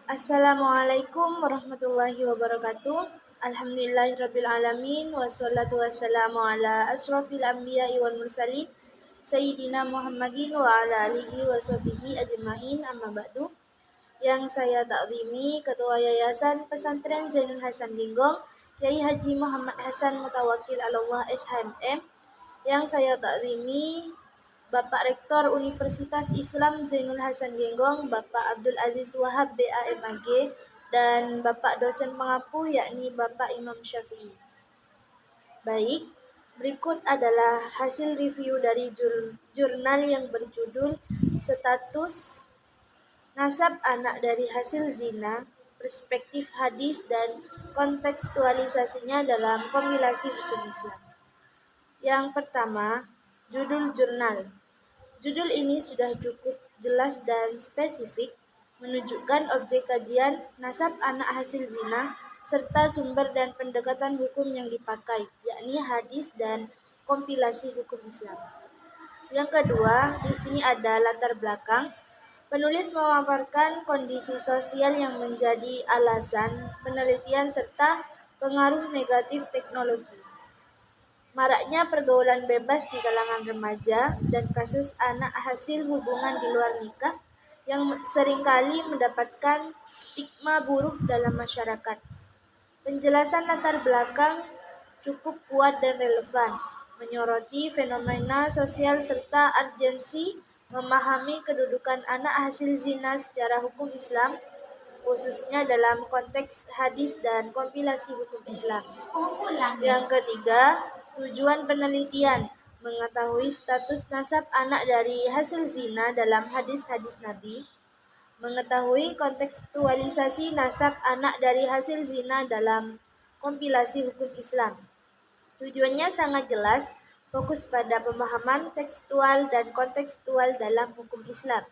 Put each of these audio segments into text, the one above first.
Assalamualaikum warahmatullahi wabarakatuh. Alhamdulillahirabbil alamin wassalatu wassalamu ala asrofil anbiya'i wal mursalin sayyidina Muhammadin wa ala alihi wa sahbihi ajmain amma ba'du. Yang saya takwimi Ketua Yayasan Pesantren Zainul Hasan Linggong, Kiai Haji Muhammad Hasan Mutawakil Allah SHMM. Yang saya takwimi Bapak Rektor Universitas Islam Zainul Hasan Genggong, Bapak Abdul Aziz Wahab BAMAG, dan Bapak dosen pengapu yakni Bapak Imam Syafi'i. Baik, berikut adalah hasil review dari jurnal yang berjudul Status Nasab Anak dari Hasil Zina, Perspektif Hadis dan Kontekstualisasinya dalam Kompilasi Hukum Islam. Yang pertama, judul jurnal. Judul ini sudah cukup jelas dan spesifik, menunjukkan objek kajian, nasab anak hasil zina, serta sumber dan pendekatan hukum yang dipakai, yakni hadis dan kompilasi hukum Islam. Yang kedua, di sini ada latar belakang. Penulis memaparkan kondisi sosial yang menjadi alasan penelitian serta pengaruh negatif teknologi. Maraknya pergaulan bebas di kalangan remaja dan kasus anak hasil hubungan di luar nikah yang seringkali mendapatkan stigma buruk dalam masyarakat. Penjelasan latar belakang cukup kuat dan relevan, menyoroti fenomena sosial serta urgensi memahami kedudukan anak hasil zina secara hukum Islam, khususnya dalam konteks hadis dan kompilasi hukum Islam. Yang ketiga, tujuan penelitian, mengetahui status nasab anak dari hasil zina dalam hadis-hadis Nabi, mengetahui kontekstualisasi nasab anak dari hasil zina dalam kompilasi hukum Islam. Tujuannya sangat jelas, fokus pada pemahaman tekstual dan kontekstual dalam hukum Islam.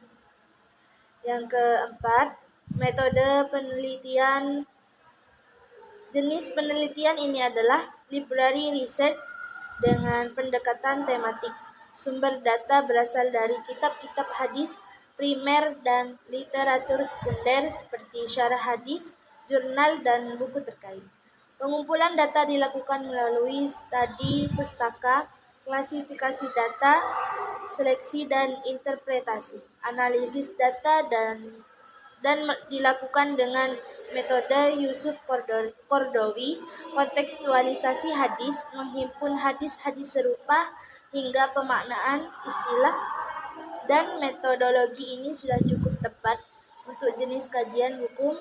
Yang keempat, metode penelitian. Jenis penelitian ini adalah library research dengan pendekatan tematik. Sumber data berasal dari kitab-kitab hadis primer dan literatur sekunder seperti syarah hadis, jurnal, dan buku terkait. Pengumpulan data dilakukan melalui studi pustaka, klasifikasi data, seleksi dan interpretasi, analisis data dan dilakukan dengan metode Yusuf Kordowi, kontekstualisasi hadis, menghimpun hadis-hadis serupa hingga pemaknaan istilah, dan metodologi ini sudah cukup tepat untuk jenis kajian hukum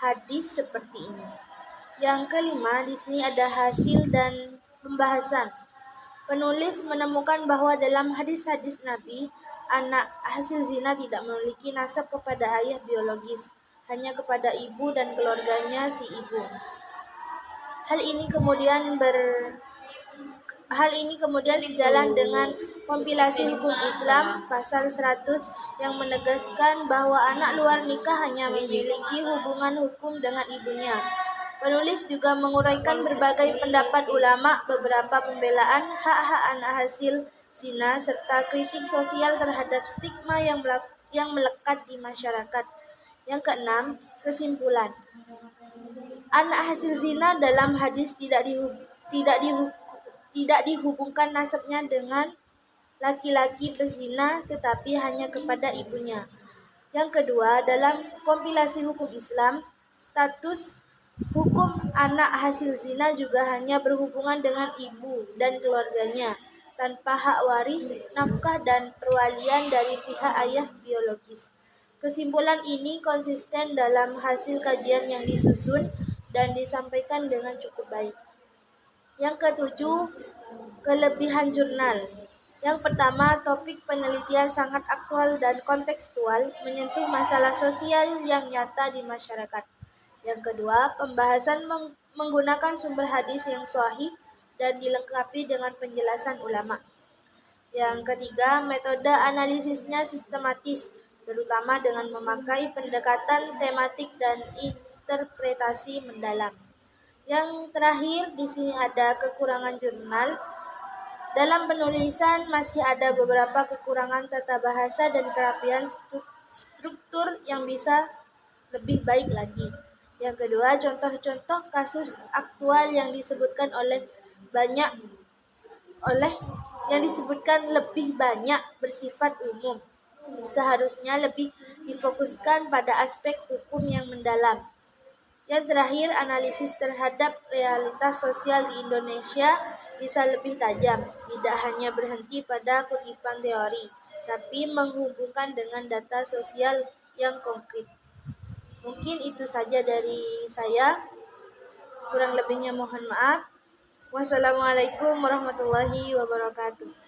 hadis seperti ini. Yang kelima, di sini ada hasil dan pembahasan. Penulis menemukan bahwa dalam hadis-hadis Nabi, anak hasil zina tidak memiliki nasab kepada ayah biologis, hanya kepada ibu dan keluarganya si ibu. Hal ini kemudian sejalan dengan kompilasi hukum Islam pasal 100 yang menegaskan bahwa anak luar nikah hanya memiliki hubungan hukum dengan ibunya. Penulis juga menguraikan berbagai pendapat ulama, beberapa pembelaan hak-hak anak hasil zina, serta kritik sosial terhadap stigma yang melekat di masyarakat. Yang keenam, kesimpulan. Anak hasil zina dalam hadis tidak dihubungkan nasabnya dengan laki-laki pezina, tetapi hanya kepada ibunya. Yang kedua, dalam kompilasi hukum Islam, status hukum anak hasil zina juga hanya berhubungan dengan ibu dan keluarganya, tanpa hak waris, nafkah, dan perwalian dari pihak ayah biologis. Kesimpulan ini konsisten dalam hasil kajian yang disusun dan disampaikan dengan cukup baik. Yang ketujuh, kelebihan jurnal. Yang pertama, topik penelitian sangat aktual dan kontekstual, menyentuh masalah sosial yang nyata di masyarakat. Yang kedua, pembahasan menggunakan sumber hadis yang sahih dan dilengkapi dengan penjelasan ulama. Yang ketiga, metode analisisnya sistematis, terutama dengan memakai pendekatan tematik dan interpretasi mendalam. Yang terakhir, di sini ada kekurangan jurnal. Dalam penulisan masih ada beberapa kekurangan tata bahasa dan kerapian struktur yang bisa lebih baik lagi. Yang kedua, contoh-contoh kasus aktual yang disebutkan banyak oleh yang disebutkan lebih banyak bersifat umum. Seharusnya lebih difokuskan pada aspek hukum yang mendalam. Yang terakhir, analisis terhadap realitas sosial di Indonesia bisa lebih tajam, tidak hanya berhenti pada kutipan teori, tapi menghubungkan dengan data sosial yang konkret. Mungkin itu saja dari saya. Kurang lebihnya mohon maaf. Wassalamualaikum warahmatullahi wabarakatuh.